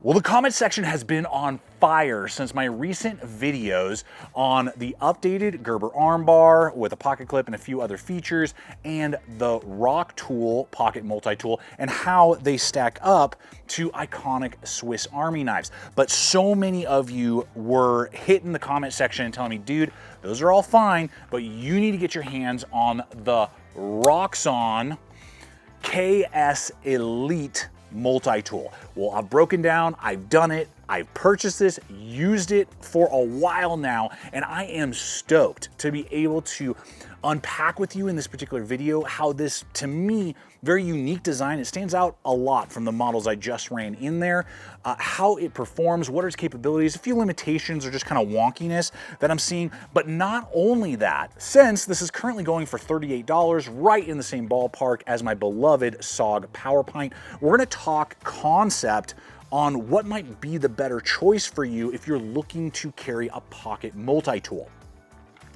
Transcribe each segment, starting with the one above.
Well, the comment section has been on fire since my recent videos on the updated Gerber armbar with a pocket clip and a few other features, and the ROCKTOL pocket multi-tool, and how they stack up to iconic Swiss Army knives. But so many of you were hitting the comment section and telling me, dude, those are all fine, but you need to get your hands on the ROXON KS Elite multi-tool. Well, I've broken down, I've done it, I've purchased this, used it for a while now, and I am stoked to be able to unpack with you in this particular video how this, to me, very unique design, it stands out a lot from the models I just ran in there, how it performs, what are its capabilities, a few limitations or just kind of wonkiness that I'm seeing. But not only that, since this is currently going for $38, right in the same ballpark as my beloved SOG Power Pint, we're gonna talk concept on what might be the better choice for you if you're looking to carry a pocket multi-tool.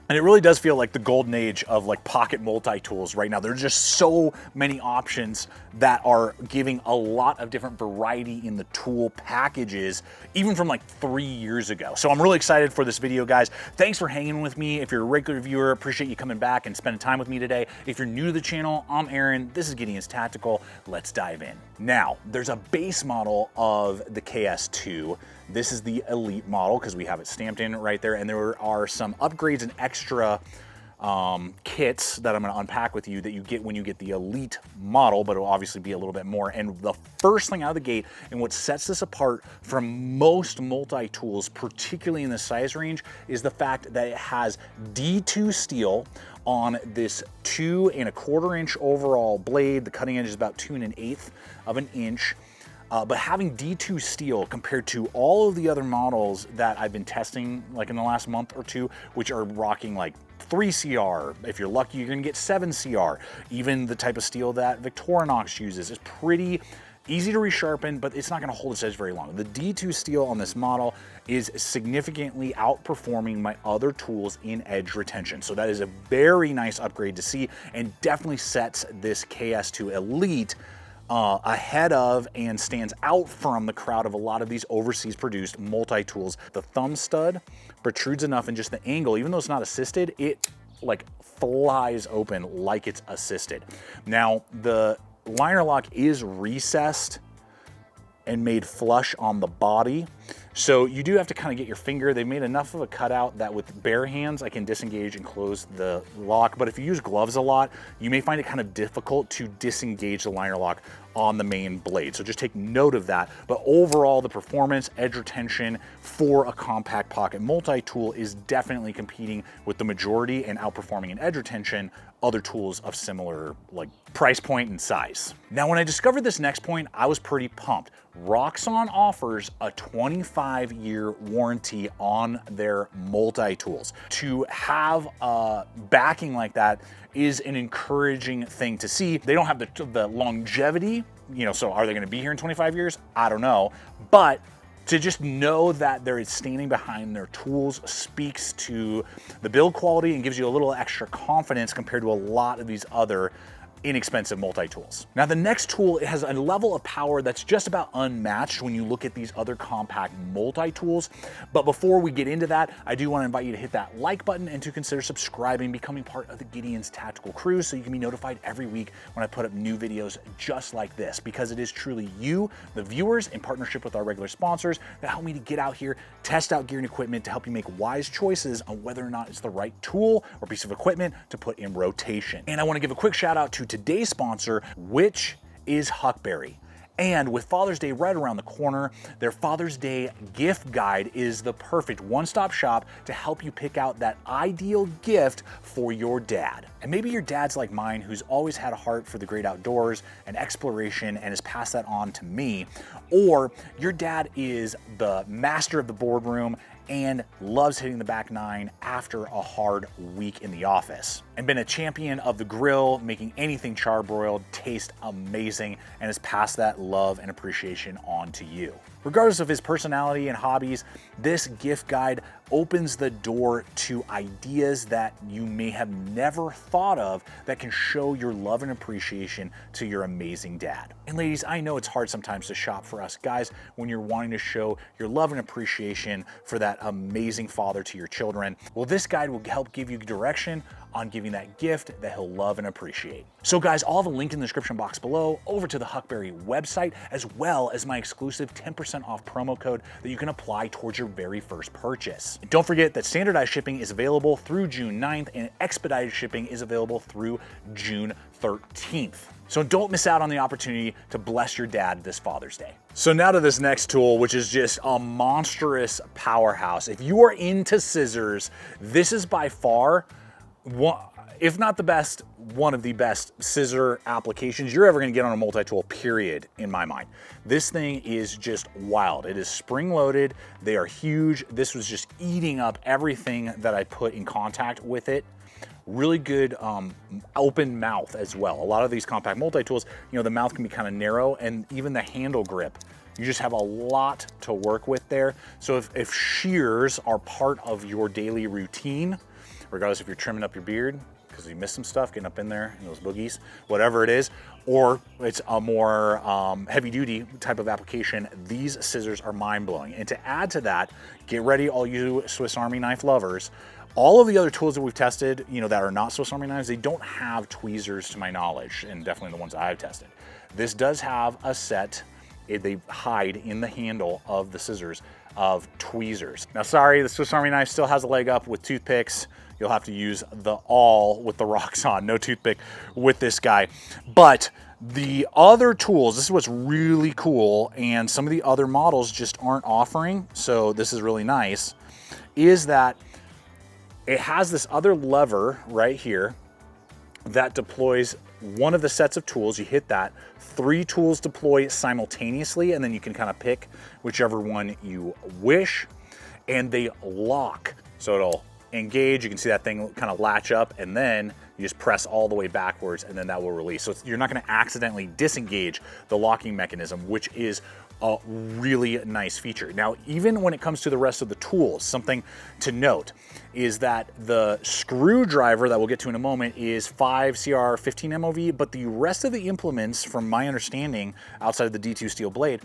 And it really does feel like the golden age of like pocket multi-tools right now. There's just so many options that are giving a lot of different variety in the tool packages, even from like 3 years ago. So I'm really excited for this video, guys. Thanks for hanging with me. If you're a regular viewer, appreciate you coming back and spending time with me today. If you're new to the channel, I'm Aaron. This is Gideonstactical. Let's dive in. Now, there's a base model of the KS2. This is the Elite model because we have it stamped in right there, and there are some upgrades and extra kits that I'm going to unpack with you that you get when you get the Elite model, but it'll obviously be a little bit more. And the first thing out of the gate, and what sets this apart from most multi-tools, particularly in the size range, is the fact that it has D2 steel on this 2 1/4 inch overall blade. The cutting edge is about 2 1/8 of an inch. But having D2 steel compared to all of the other models that I've been testing like in the last month or two, which are rocking like 3 CR, if you're lucky you're gonna get 7 CR. Even the type of steel that Victorinox uses is pretty easy to resharpen, but it's not gonna hold its edge very long. The D2 steel on this model is significantly outperforming my other tools in edge retention. So that is a very nice upgrade to see, and definitely sets this KS2 Elite ahead of and stands out from the crowd of a lot of these overseas produced multi-tools. The thumb stud protrudes enough in just the angle, even though it's not assisted, it like flies open like it's assisted. Now, the liner lock is recessed and made flush on the body. So you do have to kind of get your finger. They made enough of a cutout that with bare hands, I can disengage and close the lock. But if you use gloves a lot, you may find it kind of difficult to disengage the liner lock on the main blade. So just take note of that. But overall, the performance, edge retention for a compact pocket multi-tool is definitely competing with the majority and outperforming in edge retention other tools of similar like price point and size. Now, when I discovered this next point, I was pretty pumped. ROXON offers a 25-year warranty on their multi-tools. To have a backing like that is an encouraging thing to see. They don't have the longevity, you know, so are they gonna be here in 25 years? I don't know, but to just know that they're standing behind their tools speaks to the build quality and gives you a little extra confidence compared to a lot of these other inexpensive multi-tools. Now, the next tool, it has a level of power that's just about unmatched when you look at these other compact multi-tools. But before we get into that, I do want to invite you to hit that like button and to consider subscribing, becoming part of the Gideonstactical crew so you can be notified every week when I put up new videos just like this, because it is truly you, the viewers, in partnership with our regular sponsors, that help me to get out here, test out gear and equipment to help you make wise choices on whether or not it's the right tool or piece of equipment to put in rotation. And I want to give a quick shout out to today's sponsor, which is HUCKBERRY. And with Father's Day right around the corner, their Father's Day gift guide is the perfect one-stop shop to help you pick out that ideal gift for your dad. And maybe your dad's like mine, who's always had a heart for the great outdoors and exploration and has passed that on to me. Or your dad is the master of the boardroom and loves hitting the back nine after a hard week in the office, and been a champion of the grill, making anything charbroiled taste amazing, and has passed that love and appreciation on to you. Regardless of his personality and hobbies, this gift guide opens the door to ideas that you may have never thought of that can show your love and appreciation to your amazing dad. And ladies, I know it's hard sometimes to shop for us guys when you're wanting to show your love and appreciation for that amazing father to your children. Well, this guide will help give you direction on giving that gift that he'll love and appreciate. So guys, I'll have a link in the description box below over to the HUCKBERRY website, as well as my exclusive 10% off promo code that you can apply towards your very first purchase. And don't forget that standardized shipping is available through June 9th and expedited shipping is available through June 13th. So don't miss out on the opportunity to bless your dad this Father's Day. So now to this next tool, which is just a monstrous powerhouse. If you are into scissors, this is by far if not the best, one of the best scissor applications you're ever gonna get on a multi-tool, period, in my mind. This thing is just wild. It is spring-loaded, they are huge. This was just eating up everything that I put in contact with it. Really good open mouth as well. A lot of these compact multi-tools, you know, the mouth can be kind of narrow, and even the handle grip, you just have a lot to work with there. So if shears are part of your daily routine, regardless if you're trimming up your beard, because you missed some stuff getting up in there, in those boogies, whatever it is, or it's a more heavy duty type of application, these scissors are mind blowing. And to add to that, get ready, all you Swiss Army knife lovers, all of the other tools that we've tested, you know, that are not Swiss Army knives, they don't have tweezers to my knowledge, and definitely the ones I've tested. This does have a set, they hide in the handle of the scissors of tweezers. Now, sorry, the Swiss Army knife still has a leg up with toothpicks. You'll have to use the awl with the ROXON, no toothpick with this guy. But the other tools, this is what's really cool, and some of the other models just aren't offering, so this is really nice, is that it has this other lever right here that deploys one of the sets of tools. You hit that, 3 tools deploy simultaneously, and then you can kind of pick whichever one you wish, and they lock. So it'll engage, you can see that thing kind of latch up, and then you just press all the way backwards, and then that will release. So you're not going to accidentally disengage the locking mechanism, which is a really nice feature. Now, even when it comes to the rest of the tools, something to note is that the screwdriver that we'll get to in a moment is 5 CR 15 MOV, but the rest of the implements, from my understanding, outside of the D2 steel blade,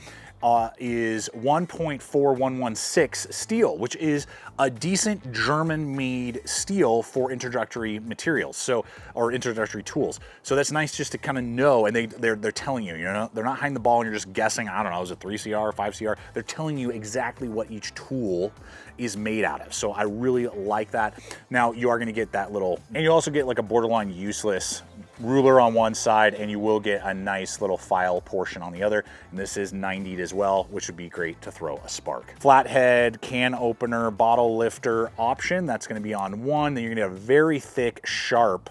is 1.4116 steel, which is a decent German-made steel for introductory materials, so, or introductory tools. So that's nice just to kind of know, and they're telling you, you know, they're not hiding the ball and you're just guessing, I don't know, is it 3 CR, 5 CR? They're telling you exactly what each tool is made out of. So I really like that. Now you are gonna get that little, and you also get like a borderline useless ruler on one side, and you will get a nice little file portion on the other. And this is 90'd as well, which would be great to throw a spark. Flathead, can opener, bottle lifter option, that's gonna be on one. Then you're gonna have very thick, sharp,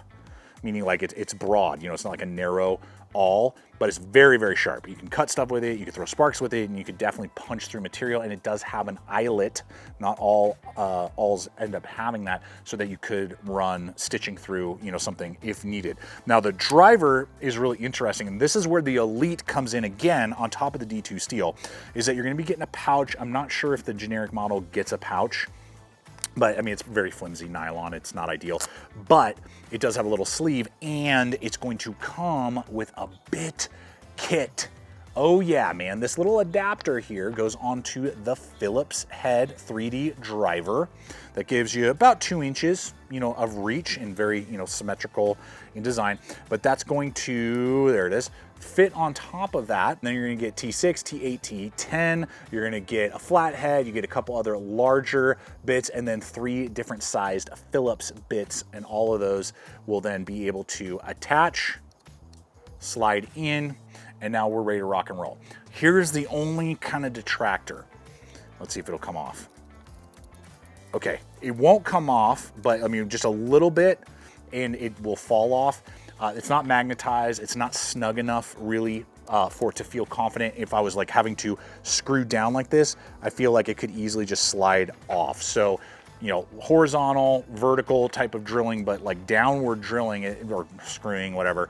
meaning like it's broad, you know, it's not like a narrow awl, but it's very, very sharp. You can cut stuff with it, you can throw sparks with it, and you could definitely punch through material, and it does have an eyelet. Not all awls end up having that, so that you could run stitching through, you know, something if needed. Now the driver is really interesting, and this is where the Elite comes in again on top of the D2 steel, is that you're gonna be getting a pouch. I'm not sure if the generic model gets a pouch, but I mean, it's very flimsy nylon, it's not ideal, but it does have a little sleeve, and it's going to come with a bit kit. Oh yeah, man, this little adapter here goes onto the Phillips head 3D driver that gives you about 2 inches, you know, of reach, and very, you know, symmetrical in design, but that's going to, there it is, fit on top of that. And then you're gonna get T6, T8, T10, you're gonna get a flathead, you get a couple other larger bits, and then 3 different sized Phillips bits, and all of those will then be able to attach, slide in, and now we're ready to rock and roll. Here's the only kind of detractor. Let's see if it'll come off. Okay, it won't come off, but I mean, just a little bit, and it will fall off. It's not magnetized, it's not snug enough really for it to feel confident. If I was like having to screw down like this, I feel like it could easily just slide off. So, you know, horizontal, vertical type of drilling, but like downward drilling or screwing, whatever,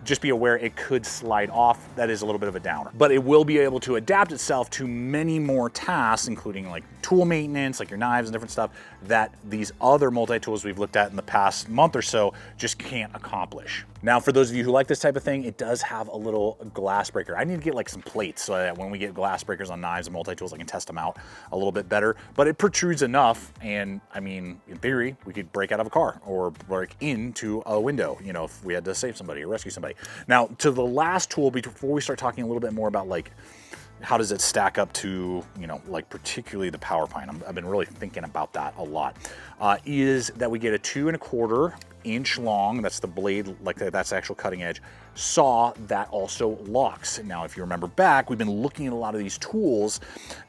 just be aware it could slide off. That is a little bit of a downer, but it will be able to adapt itself to many more tasks, including like tool maintenance, like your knives and different stuff that these other multi-tools we've looked at in the past month or so just can't accomplish. Now, for those of you who like this type of thing, it does have a little glass breaker. I need to get like some plates so that when we get glass breakers on knives and multi-tools, I can test them out a little bit better, but it protrudes enough. And I mean, in theory, we could break out of a car or break into a window, you know, if we had to save somebody or rescue somebody. Now, to the last tool, before we start talking a little bit more about like, how does it stack up to, you know, like particularly the power pine? I've been really thinking about that a lot, is that we get a 2 1/4 inch long, that's the blade, like that's the actual cutting edge saw that also locks. Now, if you remember back, we've been looking at a lot of these tools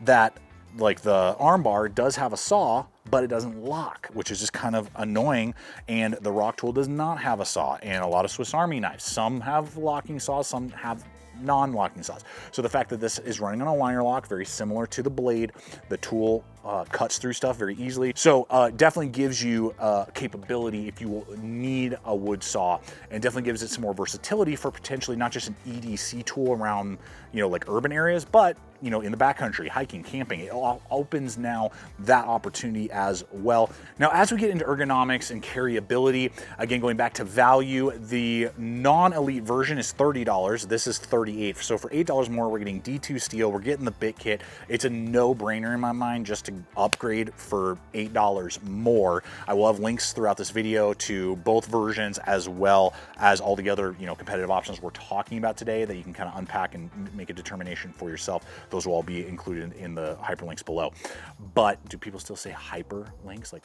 that, like the ARMBAR does have a saw, but it doesn't lock, which is just kind of annoying. And the ROCKTOL does not have a saw, and a lot of Swiss Army knives, some have locking saws, some have non-locking saws. So the fact that this is running on a liner lock, very similar to the blade, the tool cuts through stuff very easily. So definitely gives you capability if you will need a wood saw, and definitely gives it some more versatility for potentially not just an EDC tool around, you know, like urban areas, but you know, in the backcountry, hiking, camping. It all opens now that opportunity as well. Now, as we get into ergonomics and carryability, again, going back to value, the non-elite version is $30. This is $38. So for $8 more, we're getting D2 steel. We're getting the bit kit. It's a no-brainer in my mind just to upgrade for $8 more. I will have links throughout this video to both versions, as well as all the other, you know, competitive options we're talking about today that you can kind of unpack and make a determination for yourself. Those will all be included in the hyperlinks below. But do people still say hyperlinks? Like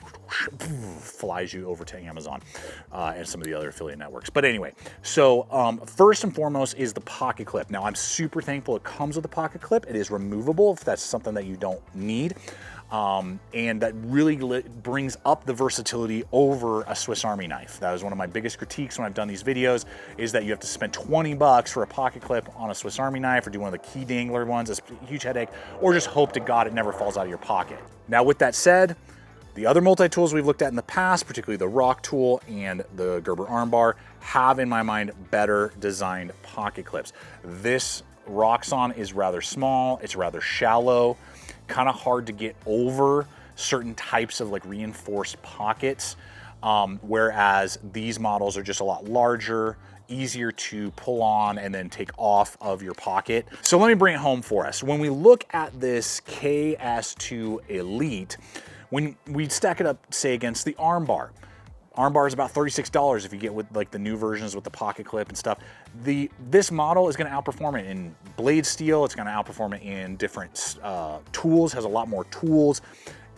flies you over to Amazon and some of the other affiliate networks. But anyway, so first and foremost is the pocket clip. Now, I'm super thankful it comes with a pocket clip. It is removable if that's something that you don't need. And that really brings up the versatility over a Swiss Army knife. That was one of my biggest critiques when I've done these videos, is that you have to spend 20 bucks for a pocket clip on a Swiss Army knife, or do one of the key dangler ones. It's a huge headache, or just hope to God it never falls out of your pocket. Now, with that said, the other multi-tools we've looked at in the past, particularly the ROCKTOL and the GERBER ARMBAR, have, in my mind, better designed pocket clips. This ROXON is rather small, it's rather shallow, kind of hard to get over certain types of like reinforced pockets, whereas these models are just a lot larger, easier to pull on and then take off of your pocket. So let me bring it home for us. When we look at this KS2 Elite, when we stack it up, say, against the ARMBAR, ARMBAR is about $36 if you get with like the new versions with the pocket clip and stuff. This model is going to outperform it in blade steel. It's going to outperform it in different tools, has a lot more tools,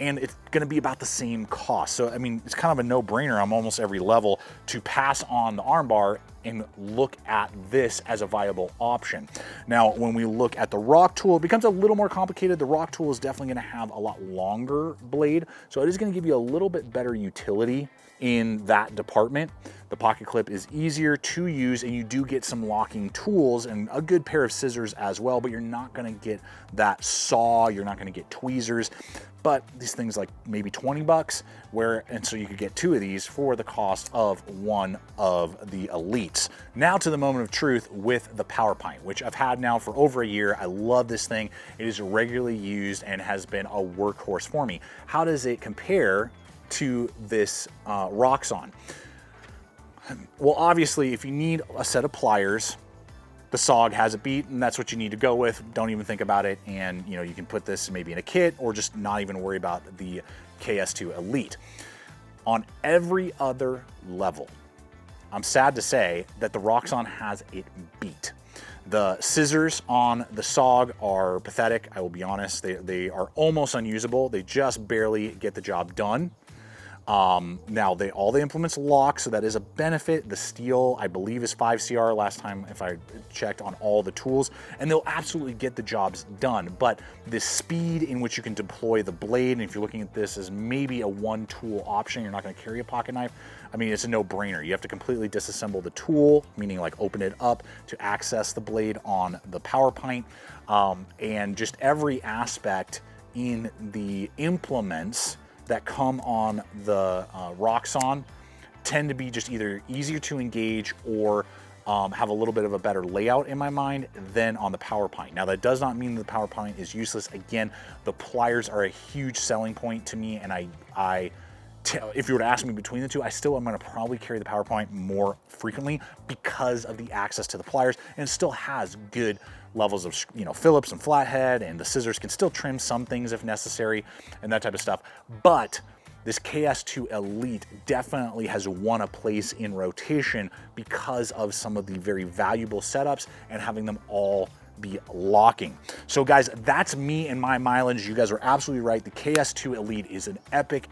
and it's going to be about the same cost. So, I mean, it's kind of a no-brainer on almost every level to pass on the ARMBAR and look at this as a viable option. Now, when we look at the ROCKTOL, it becomes a little more complicated. The ROCKTOL is definitely going to have a lot longer blade, so it is going to give you a little bit better utility in that department. The pocket clip is easier to use, and you do get some locking tools and a good pair of scissors as well, but you're not going to get that saw, you're not going to get tweezers. But these things like maybe 20 bucks, and so you could get 2 of these for the cost of one of the Elites. Now to the moment of truth with the Power Pine, which I've had now for over a year. I love this thing. It is regularly used and has been a workhorse for me. How does it compare to this ROXON? Well, obviously, if you need a set of pliers, the SOG has it beat, and that's what you need to go with. Don't even think about it, and you know, you can put this maybe in a kit or just not even worry about the KS2 Elite. On every other level, I'm sad to say that the ROXON has it beat. The scissors on the SOG are pathetic, I will be honest. They are almost unusable. They just barely get the job done. Now, all the implements lock, so that is a benefit. The steel, I believe, is 5CR last time if I checked on all the tools, and they'll absolutely get the jobs done. But the speed in which you can deploy the blade, and if you're looking at this as maybe a one-tool option, you're not going to carry a pocket knife, I mean, it's a no-brainer. You have to completely disassemble the tool, meaning like open it up to access the blade on the Power Pine, and just every aspect in the implements that come on the ROXON tend to be just either easier to engage or have a little bit of a better layout in my mind than on the Power Pint. Now that does not mean the Power Pint is useless. Again, the pliers are a huge selling point to me, and if you were to ask me between the two, I still am gonna probably carry the Power Pint more frequently because of the access to the pliers, and it still has good levels of, you know, Phillips and flathead, and the scissors can still trim some things if necessary and that type of stuff. But this KS2 Elite definitely has won a place in rotation because of some of the very valuable setups and having them all be locking. So guys, that's me and my mileage. You guys are absolutely right. The KS2 Elite is an epic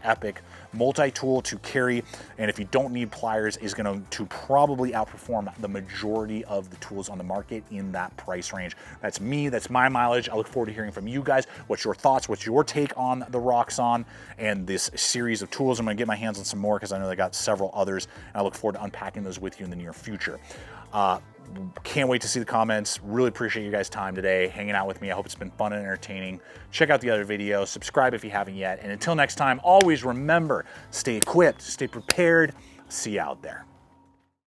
multi-tool to carry, and if you don't need pliers, is going to probably outperform the majority of the tools on the market in that price range. That's me, that's my mileage. I look forward to hearing from you guys. What's your thoughts? What's your take on the ROXON and this series of tools? I'm going to get my hands on some more because I know they got several others, and I look forward to unpacking those with you in the near future. Can't wait to see the comments. Really appreciate you guys' time today, hanging out with me. I hope it's been fun and entertaining. Check out the other videos, subscribe if you haven't yet, and until next time, always remember, stay equipped, stay prepared. See you out there.